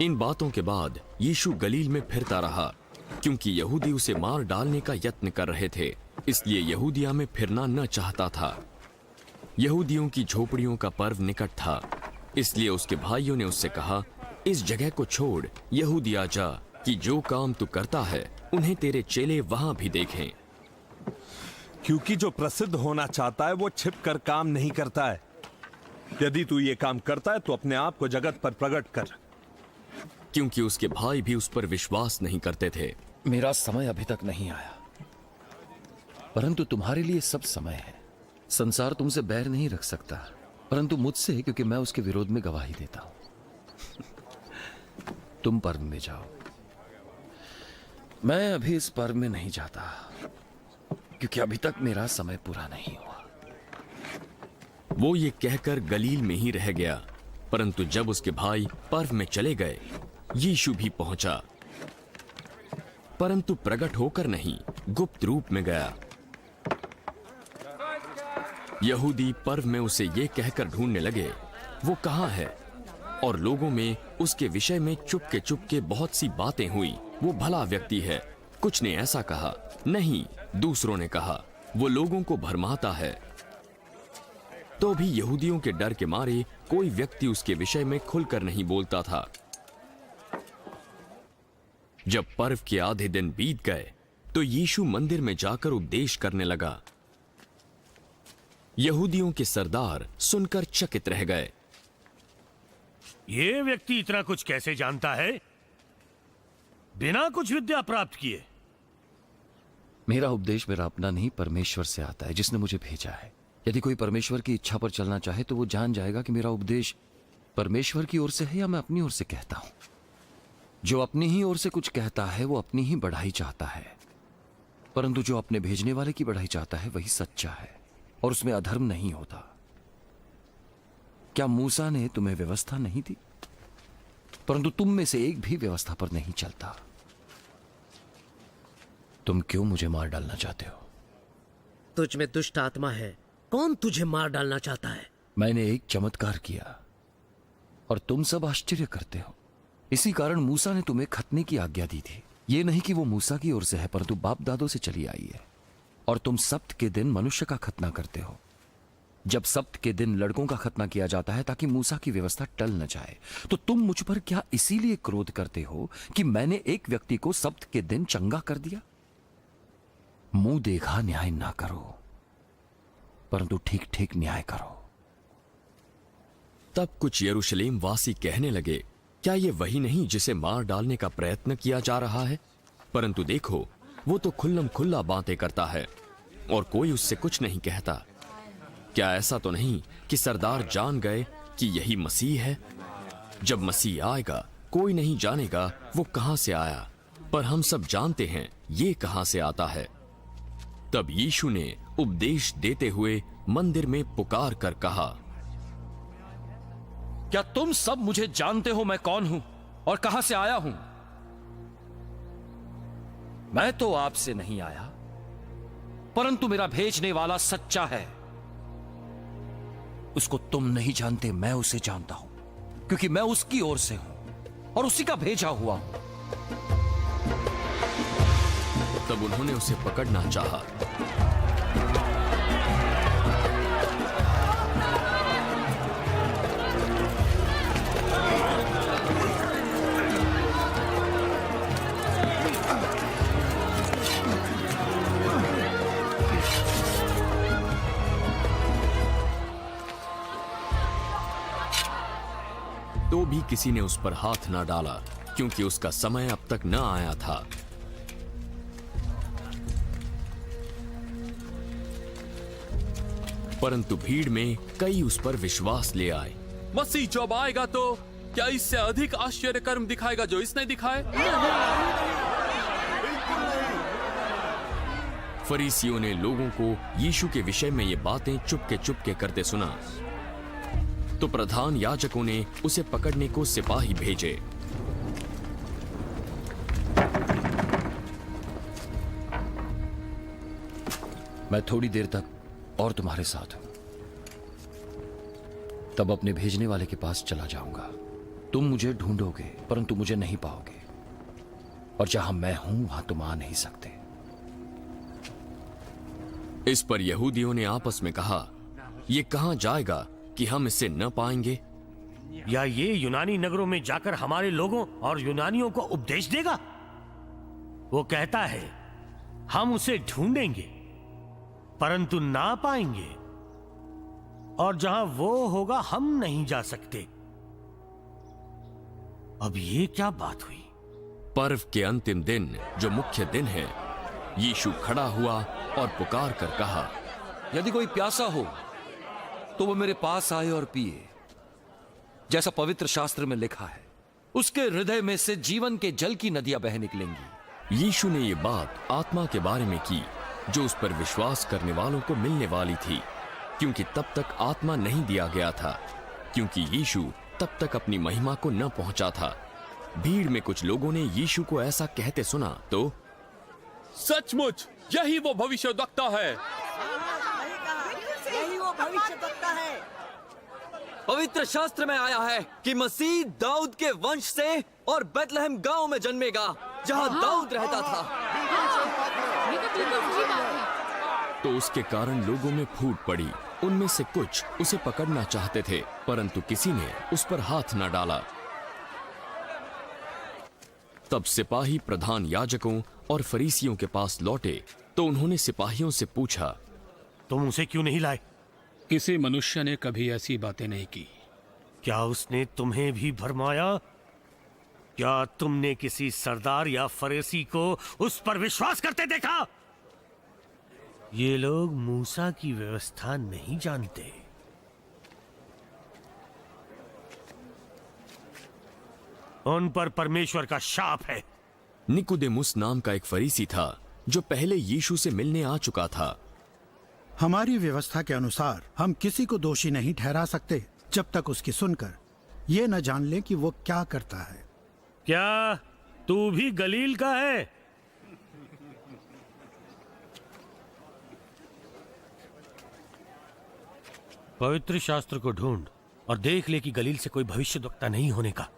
इन बातों के बाद यीशु गलील में फिरता रहा, क्योंकि यहूदी उसे मार डालने का यत्न कर रहे थे, इसलिए यहूदिया में फिरना न चाहता था। यहूदियों की झोपड़ियों का पर्व निकट था, इसलिए उसके भाइयों ने उससे कहा, इस जगह को छोड़ यहूदिया जा, कि जो काम तू करता है उन्हें तेरे चेले वहां भी देखें। क्योंकि जो प्रसिद्ध होना चाहता है वो छिप कर काम नहीं करता है। यदि तू ये काम करता है तो अपने आप को जगत पर प्रकट कर। क्योंकि उसके भाई भी उस पर विश्वास नहीं करते थे। मेरा समय अभी तक नहीं आया, परंतु तुम्हारे लिए सब समय है। संसार तुमसे बैर नहीं रख सकता, परंतु मुझसे, क्योंकि मैं उसके विरोध में गवाही देता हूं। तुम पर्व में जाओ, मैं अभी इस पर्व में नहीं जाता, क्योंकि अभी तक मेरा समय पूरा नहीं हुआ। वो ये कहकर गलील में ही रह गया, परंतु जब उसके भाई पर्व में चले गए, यीशु भी पहुंचा, परंतु प्रकट होकर नहीं, गुप्त रूप में गया। यहूदी पर्व में उसे ये कहकर ढूंढने लगे, वो कहां है, और लोगों में उसके विषय में चुपके बहुत सी बातें हुई। वो भला व्यक्ति है, कुछ ने ऐसा कहा, नहीं, दूसरों ने कहा, वो लोगों को भरमाता है। तो भी यहूदियों के डर के मारे कोई व्यक्ति उसके विषय में खुलकर नहीं बोलता था। जब पर्व के आधे दिन बीत गए तो यीशु मंदिर में जाकर उपदेश करने लगा। यहूदियों के सरदार सुनकर चकित रह गए। ये व्यक्ति इतना कुछ कैसे जानता है, बिना कुछ विद्या प्राप्त किए? मेरा उपदेश मेरा अपना नहीं, परमेश्वर से आता है जिसने मुझे भेजा है। यदि कोई परमेश्वर की इच्छा पर चलना चाहे तो वो जान जाएगा कि मेरा उपदेश परमेश्वर की ओर से है या मैं अपनी ओर से कहता हूं। जो अपनी ही ओर से कुछ कहता है वो अपनी ही बढ़ाई चाहता है, परंतु जो अपने भेजने वाले की बढ़ाई चाहता है वही सच्चा है और उसमें अधर्म नहीं होता। क्या मूसा ने तुम्हें व्यवस्था नहीं दी? परंतु तुम में से एक भी व्यवस्था पर नहीं चलता। तुम क्यों मुझे मार डालना चाहते हो? तुझ में दुष्ट आत्मा है, कौन तुझे मार डालना चाहता है? मैंने एक चमत्कार किया और तुम सब आश्चर्य करते हो। इसी कारण मूसा ने तुम्हें खतने की आज्ञा दी थी। ये नहीं कि वो मूसा की ओर से है, परंतु बाप दादों से चली आई है। और तुम सब्त के दिन मनुष्य का खतना करते हो। जब सब्त के दिन लड़कों का खतना किया जाता है ताकि मूसा की व्यवस्था टल न जाए, तो तुम मुझ पर क्या इसीलिए क्रोध करते हो कि मैंने एक व्यक्ति को सब्त के दिन चंगा कर दिया? मुंह देखा न्याय ना करो, परंतु ठीक ठीक न्याय करो। तब कुछ यरूशलेम वासी कहने लगे, क्या ये वही नहीं जिसे मार डालने का प्रयत्न किया जा रहा है? परंतु देखो, वो तो खुल्लम खुल्ला बातें करता है और कोई उससे कुछ नहीं कहता। क्या ऐसा तो नहीं कि सरदार जान गए कि यही मसीह है? जब मसीह आएगा कोई नहीं जानेगा वो कहां से आया, पर हम सब जानते हैं ये कहां से आता है। तब यीशु ने उपदेश देते हुए मंदिर में पुकार कर कहा, क्या तुम सब मुझे जानते हो मैं कौन हूं और कहां से आया हूं? मैं तो आपसे नहीं आया, परंतु मेरा भेजने वाला सच्चा है। उसको तुम नहीं जानते, मैं उसे जानता हूं, क्योंकि मैं उसकी ओर से हूं और उसी का भेजा हुआ हूं। तब उन्होंने उसे पकड़ना चाहा, तो भी किसी ने उस पर हाथ ना डाला, क्योंकि उसका समय अब तक न आया था। परंतु भीड़ में कई उस पर विश्वास ले आए। मसीह जब आएगा तो क्या इससे अधिक आश्चर्य कर्म दिखाएगा जो इसने दिखाए? फरीसियों ने लोगों को यीशु के विषय में ये बातें चुपके करते सुना, तो प्रधान याजकों ने उसे पकड़ने को सिपाही भेजे। मैं थोड़ी देर तक और तुम्हारे साथ हूं, तब अपने भेजने वाले के पास चला जाऊंगा। तुम मुझे ढूंढोगे परंतु मुझे नहीं पाओगे, और जहां मैं हूं वहां तुम आ नहीं सकते। इस पर यहूदियों ने आपस में कहा, ये कहां जाएगा कि हम इसे न पाएंगे? या ये यूनानी नगरों में जाकर हमारे लोगों और यूनानियों को उपदेश देगा? वो कहता है हम उसे ढूंढेंगे परंतु ना पाएंगे, और जहां वो होगा हम नहीं जा सकते। अब ये क्या बात हुई? पर्व के अंतिम दिन, जो मुख्य दिन है, यीशु खड़ा हुआ और पुकार कर कहा, यदि कोई प्यासा हो तो वो मेरे पास आए और पिए। जैसा पवित्र शास्त्र में लिखा है, उसके हृदय में से जीवन के जल की नदियां बह निकलेंगी। यीशु ने ये बात आत्मा के बारे में की जो उस पर विश्वास करने वालों को मिलने वाली थी, क्योंकि तब तक आत्मा नहीं दिया गया था, क्योंकि यीशु तब तक अपनी महिमा को न पहुंचा था। भीड़ में कुछ लोगों ने यीशु को ऐसा कहते सुना तो सचमुच यही वो भविष्यद्वक्ता है। यही वो भविष्यद्वक्ता है। पवित्र शास्त्र में आया है कि मसीह दाऊद के वंश से और बेथलेहम गांव में जन्मेगा, जहां दाऊद रहता था। ये तो बिल्कुल सही बात है। तो उसके कारण लोगों में फूट पड़ी। उनमें से कुछ उसे पकड़ना चाहते थे, परंतु किसी ने उस पर हाथ न डाला। तब सिपाही प्रधान याजकों और फरीसियों के पास लौटे तो उन्होंने सिपाहियों से पूछा, तुम उसे क्यों नहीं लाए? किसी मनुष्य ने कभी ऐसी बातें नहीं की। क्या उसने तुम्हें भी भरमाया? क्या तुमने किसी सरदार या फरीसी को उस पर विश्वास करते देखा? ये लोग मूसा की व्यवस्था नहीं जानते। उन पर परमेश्वर का शाप है। निकुदेमुस नाम का एक फरीसी था जो पहले यीशु से मिलने आ चुका था। हमारी व्यवस्था के अनुसार हम किसी को दोषी नहीं ठहरा सकते जब तक उसकी सुनकर ये न जान ले कि वो क्या करता है। क्या तू भी गलील का है? पवित्र शास्त्र को ढूंढ और देख ले कि गलील से कोई भविष्यद्वक्ता नहीं होने का।